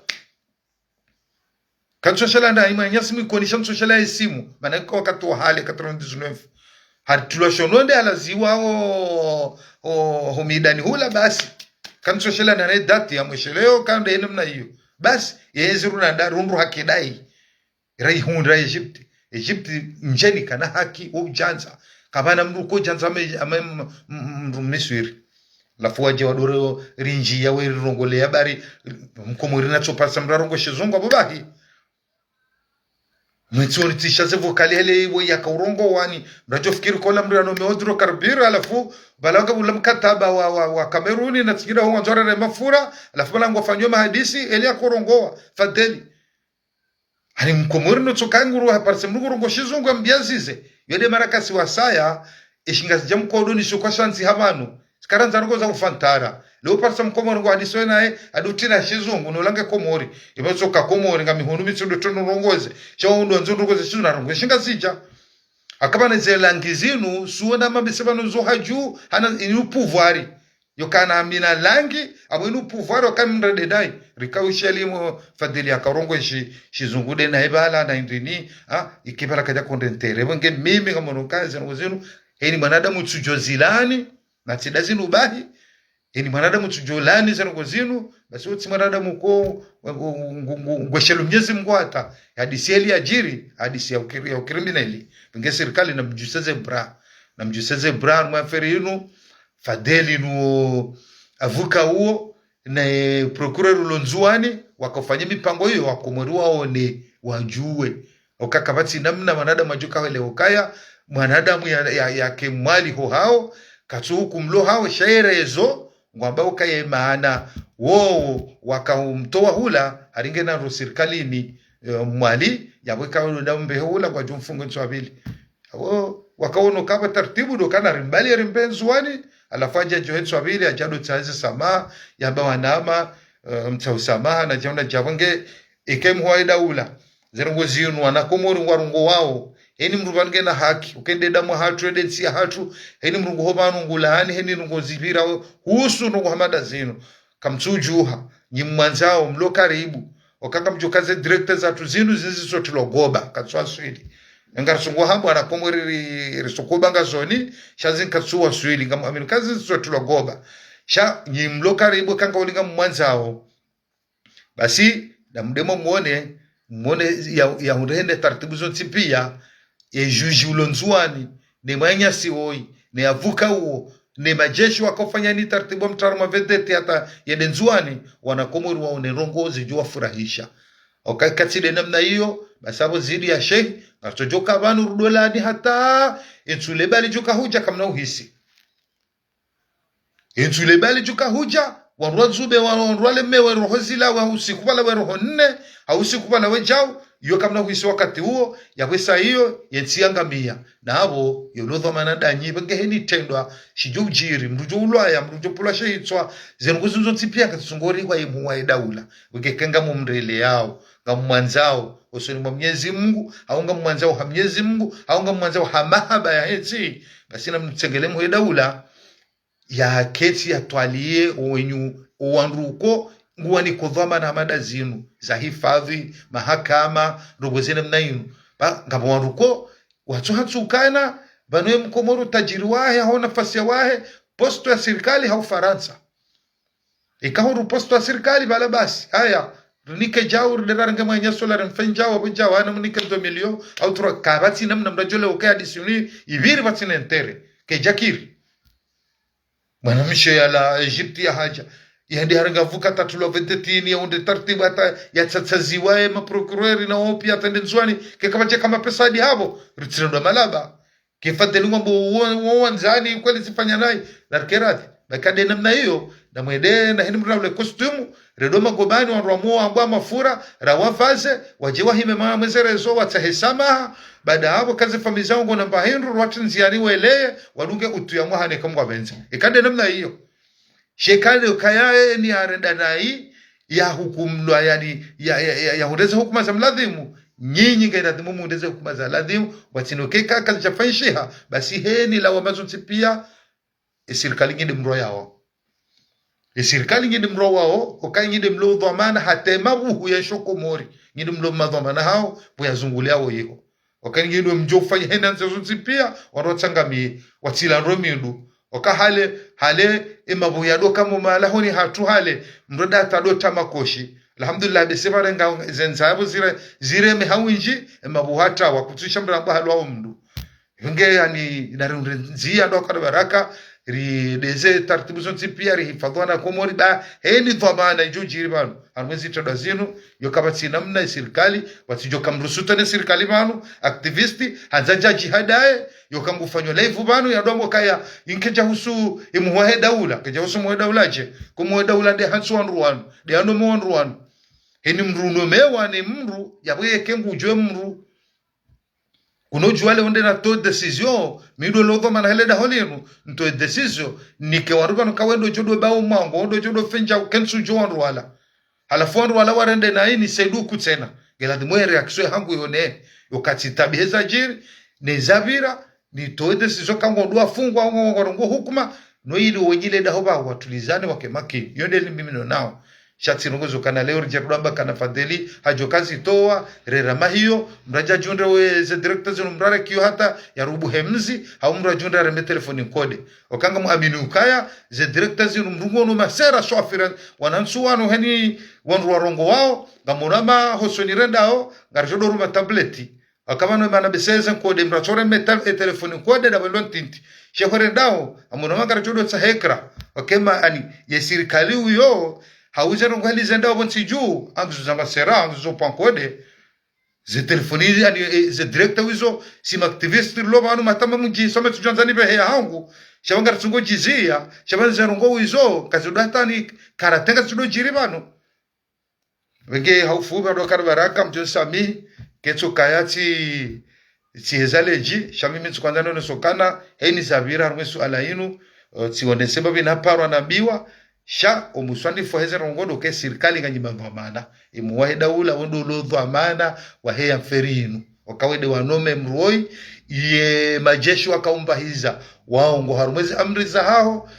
kanchoshela na imanyasi mikoni shamchoshela isimu maana kwa wakati wa hali 99 hatulashono de ala ziwa o midani hula basi kanchoshela na dati ya mwesheleo kanda enamna hiyo basi yeziru na darundu hakidai raihunda Egypt mjeni kana haki ujanza kabana mruko janza mru Misri lafu waje wadoro rinji ya weri rongole ya bari mkomori na chopasa mrarongo shizongo babahi mwitsoni tishaze vokali hele we ya kaurongo wani mrajo fikiri kola mrano meodro karbira alafu balaga ula mkataba wa Kameruni na tsikira huwa nzora na mafura alafu balango fanywe mahadisi ele ya korongoa fadeli hani mkomori no tsokanguru haparse mrugo shizongo mbiazize yode marakasi wasaya ishingazi jamko doni shukwa shanzi habanu skaranza ngo za ufantara leo parsa mkomori ngo hadiso nae adutina shizungu no lange komori imezoka komori ngami hunu mitsundo tono rongoze chaundo nzondo ngoze shizuna rongo shingasija akabana zelangizinu suona mabisebano zo haju hana inu pouvoir yokana amina langi abo inu pouvoir okamra dedai rikawishalimu fadili akarongo shizungude na ibala na indini ikibala kaja kondentere wenge mimi kama nokazi ngozenu eni mwanadamu tujozilani na tidazinu bahi eni mwanadamu tujolani zanongozinu basi uti mwanadamu ko ngweshelu mnyezi mngwata hadisi eli ajiri hadisi ya ukriminali wenge serikali na mjuseze bra mwaferi inu fadeli nu avuka huo na procureur Lonzuani wakafanya mipango hiyo wakomori waone wajue okakabati namna mwanadamu ajuka wale okaya mwanadamu ya kemwali ho hao katu kumlo hao shairezo ngwamba okaye maana wo wakamtoa hula haringe na serikali mwali yabweka ndambe hula kwa jumfungo nswabili awo wakaono kaba taratibu do kana rimbali rimbenzuani alafaja johetsu abili ajado tsaze sama yaba wanama mtsausama na jauna javange ikemwaida ula zerungo zinu wanakomori warungo wao heni mru wange na haki ukende damu hatu edensi hatu heni mru hobanu ngulani heni ngo zibira husu ngo hamada zinu kamtsujuha nyimwanzao mlo karibu okanga mjokaze directors atu zinu zizi sotilogoba katswa swili ngarsungu hamu anakomori risokuba ngazoni shazin katsuwa swili ngamu kazi sotilogoba sha nyimlo karibu kanga ulinga mwanzao basi na mdemo muone ya urende taratibu zonti pia e juji ulonzuani ne manya sioi ne avuka uo ne majeshi wakofanya ni taratibu mtaruma vedete hata yedenzuani wanakomori waone rongozi jua furahisha okakatile namna hiyo basabo zidi ya sheikh ngatojoka banu rudolani hata etulebali joka huja kamna uhisi etulebali joka huja wanrozube wanrwale mewe rohozila wa usikubala we roho nne au usikubala we jao yo kamna uhisi wakati huo ya kwesa hiyo yensiangamia na abo yolodho manada nyibe ngeheni tendwa shijujiri mrujo ulwaya mrujo pula sheitswa zenguzo ntipia katsungori kwa imuwa daula ukekenga mumrele yao ngamwanzao usoni mwa Mwenyezi Mungu au ngamwanzao ha Mwenyezi Mungu au ngamwanzao ha mahaba ya eti basi na mtsengele mu daula ya keti ya twalie wenyu uwanruko nguwani kodhama na mada zinu za hifadhi mahakama rogozene mnainu ba ngabo wanruko watu hatsukana banwe mkomoro tajiri wahe au nafasi wahe posto ya serikali au Faransa ikahuru posto ya serikali bala basi haya nike jaur de range manya solar mfenja wa bunja wana munike 2 milio au tro kabati namna mrajole okay adisioni ibiri batina entere ke jakiri bwana mishe ya la Egypt ya haja yandi haranga vuka tatulo vedetini ya unde tartibu hata ya tsatsaziwae ma procureur na opi atendenzwani ke kama pesa hadi hapo ritino malaba ke fadelu mambo wanzani kweli sifanya naye larkerati bakade namna hiyo na mwede na hindi mrabule kostumu redoma gobani wa ramo ambwa mafura rawafaze wajewa hime mama mwezerezo watahesama baada hapo kazi familia yangu na bahindu watu nziani wele walunge utuyamwa hane kama benza ikade namna hiyo shekale ukayae ni arenda nai ya hukumlwa yani ya hundeze hukuma za mladhimu nyinyi ngairadhimu mundeze hukuma za ladhimu watinokeka kazi chafanshiha basi heni la wamazo tipia serikali nginde mro yao serikali nginde mro wao okai nginde mlo dhamana hatema buhu ya shokomori nginde mlo madhamana hao buyazungulia wao yiko okai nginde mjofanya hena nzo tipia wanotsangami watila romindu oka hale emabu yado kama mala honi hatu hale mroda tadota makoshi alhamdulillah besema renga zenzabu zire mehawinji emabu hata wakutusha mramba halwa mndu nge yani narunzia ndo kwa baraka ri deze taratibu zonti pia ri hifadhana komori da heni dhamana ijujiri banu anwezi tadazinu yokabati namna serikali watijoka mrusuta ne serikali banu activisti hanzaja jihadae yokamgufanywa live banu ya dongo kaya inkeja husu imuwe daula keja husu muwe daula je kumwe daula de hansu wanruan de ando mu wanruan heni mruno mewa ni mru yabwe kengu jwe mru kuno juale onde na to decision mido logo mana hele da holinu nto decision nike waruba no kawendo jodo bawo mango ondo jodo fenja kensu jowanru wala halafu wanru wala warende na ini saidu kutsena gela dimwe reaction hangu yone yokati tabiheza jiri ne zabira ni to decision kango ndo afungwa ngo hukuma no ili wengile da hoba watulizane wakemaki yonde mimi no nao shati nunguzo kana leo rjerudamba kana fadeli hajo kazi toa rerama hiyo mraja junde we ze directors mrare kiyo hata ya rubu hemzi au mraja junde reme telefoni kode okanga mu aminu ukaya ze directors mrungo no masera shofira wanansu wanu heni wanru warongo wao ngamurama hosoni rendao ngarjodo ruma tableti akama no mana beseze kode mrachore metal telefoni kode da balon tinti shekore dao amunama ngarjodo tsa hekra okema ani ye sirikali uyo hauze nongwali zenda obonsi juu anzu zamba sera anzu pankode ze telefoni yani ze director wizo si activist lo banu matama munji some tujanzani be ya hangu shabanga tsungo jizia shabanga zerongo wizo kazudata ni karatenga tsudo jiri banu wenge haufu bado karbaraka mjosami ketso kayati tiezaleji shami mitsukwanza no sokana heni zabira rwesu alainu tione sema binaparwa nabiwa sha omuswandi foheze rongodo ke serikali nganyima dhamana imuwahe daula wondo lo dhamana wa heya mferinu wakawede wanome mruoi ye majeshi wakaumbahiza waongo harumwezi amri za hao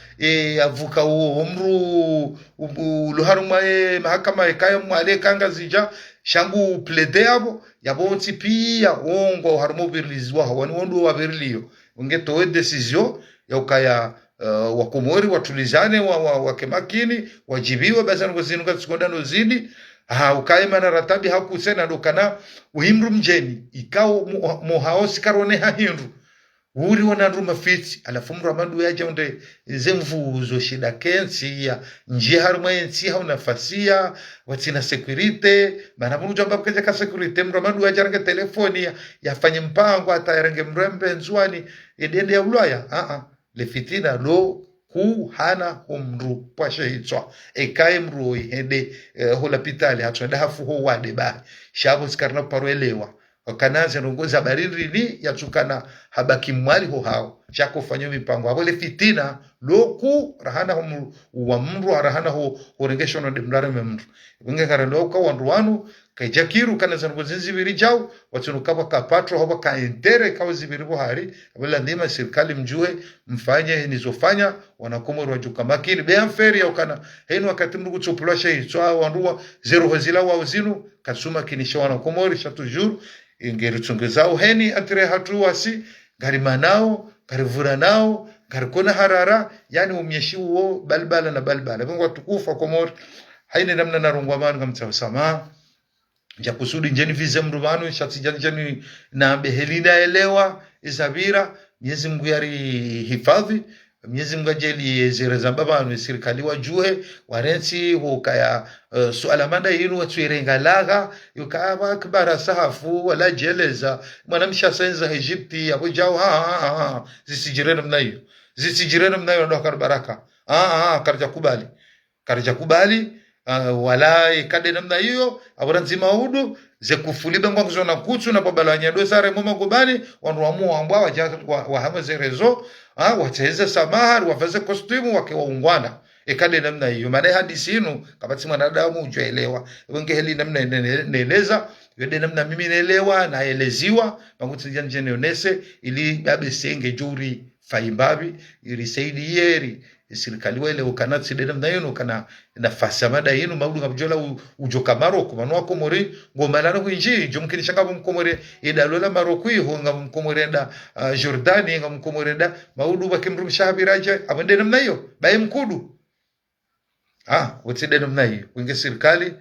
avuka uo umru luharumwa mahakama ekayo mwale kanga zija shangu plede yabo pia ongo harumo birlizwa wani wondo wa birlio ungetoe decision ya ukaya wakomori watulizane wakemakini wajibiwe basi ngozinuka tsikondano zidi ukaima na ratabi hakusena dokana uhimru mjeni ikao mohaosi karone hahindu uri wanandu mafiti alafu mru amandu yaja unde zemvuzo shida kensi ya njia harumwa yensi hau nafasia watina security mana mru jamba kaja ka security mru amandu yaja range telefoni ya fanye mpango hata yarange mrembe nzuani edende ya ulaya le fitina lo ku hana umru pashe hitwa ekaye mru ihende hola pitali hatwenda hafu ho wade ba shabo sikarna paroelewa wakanaze nongoza bariri ni yatukana habaki mwali ho hao chako fanyo mipango hapo le fitina loku rahana ho wa mru rahana ho orengesho no demdare memru bunge karalo ka wanduanu kaijakiru kana zango zinzibiri jao watunukaba ka patro hoba ka entere ka zibiri buhari wala ndima serikali mjue mfanye nizofanya wanakomoro wajuka makini be amferi ukana henu wakati mru kutsopulosha hitwa wanduwa zero hozila wa uzinu kasuma kinisha wanakomori shatujuru ingerutsungezao heni atire hatu wasi garima nao garivura nao garikona harara yani umyeshiwo balbala na balbala mungu atukufa komori haine namna narungwa manu kamtsa sama ja kusudi njeni vize mruvanu shati jani na behelina elewa izabira Mwenyezi Mungu yari hifadhi Mwenyezi Mungu ajeli zireza babanu serikali wajuhe warensi hukaya suala manda yinu watuirenga laga yukaba kibara sahafu wala jeleza mwanamsha senza Egypti abo jao zisijirena mnayo ndo karbaraka karja kubali wala ikade namna hiyo aburanzima udu ze kufulibe ngwanzo na kutsu na babala nyado sare mama gobani wanruamu ambwa wa hamaze rezo wateze samahar wafaze kostimu wakiwaungwana ikade namna hiyo maana hadisi inu kabati mwanadamu ujoelewa wenge heli namna neleza yode namna mimi naelewa naeleziwa banguti janje neonese ili babe senge juri faimbabi ili saidi yeri serikali wale ukanatsi de namna hiyo kana nafasi mada yenu maudu kabjola ujoka Maroko manwa komori ngomalana kuinji jomkini shanga mkomori idalola Maroko hiyo ngamkomori enda Jordani ngamkomori enda maudu bakimrumshabiraje abende namna hiyo baye mkudu wote de namna hiyo winge serikali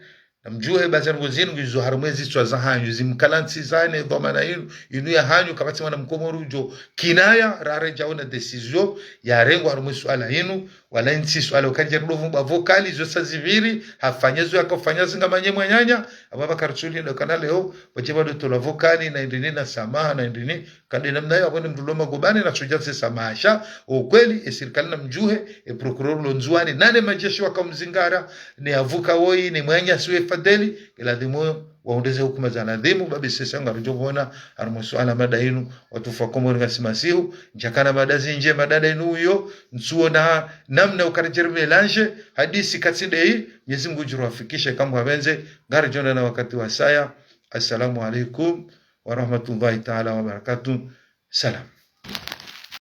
namjue bazana ngozini ngizo harumwezi twa zahanyu zimkalansi zane dhamana inu ya hanyu kabati mwana mkomoru jo kinaya rare jaona decision ya rengo harumwezi swala inu wala nsi swala ukanje rudovu vokali zo saziviri hafanyezo yakafanya zinga manye mwanyanya ababa karchuli ndo kana leo wacheba do tola vokali na indini na samaha na indini kadi namna hiyo abone mduloma gobani na chujaze samasha ukweli serikali namjue procureur lonzwani nane majeshi wakamzingara ni avuka woi ni mwanya siwe fadeli iladhimu waondeze hukuma za nadhimu babi sesa ngarujobona armuswala madainu watufa komori ngasimasihu njakana madazi nje madada inu huyo nsuona namna ukarejere melange hadisi katside hii Mwenyezi Mungu jiruafikishe kama wenze ngarujona na wakati wa saya. Assalamu alaikum wa rahmatullahi ta'ala wa barakatuh. Salam.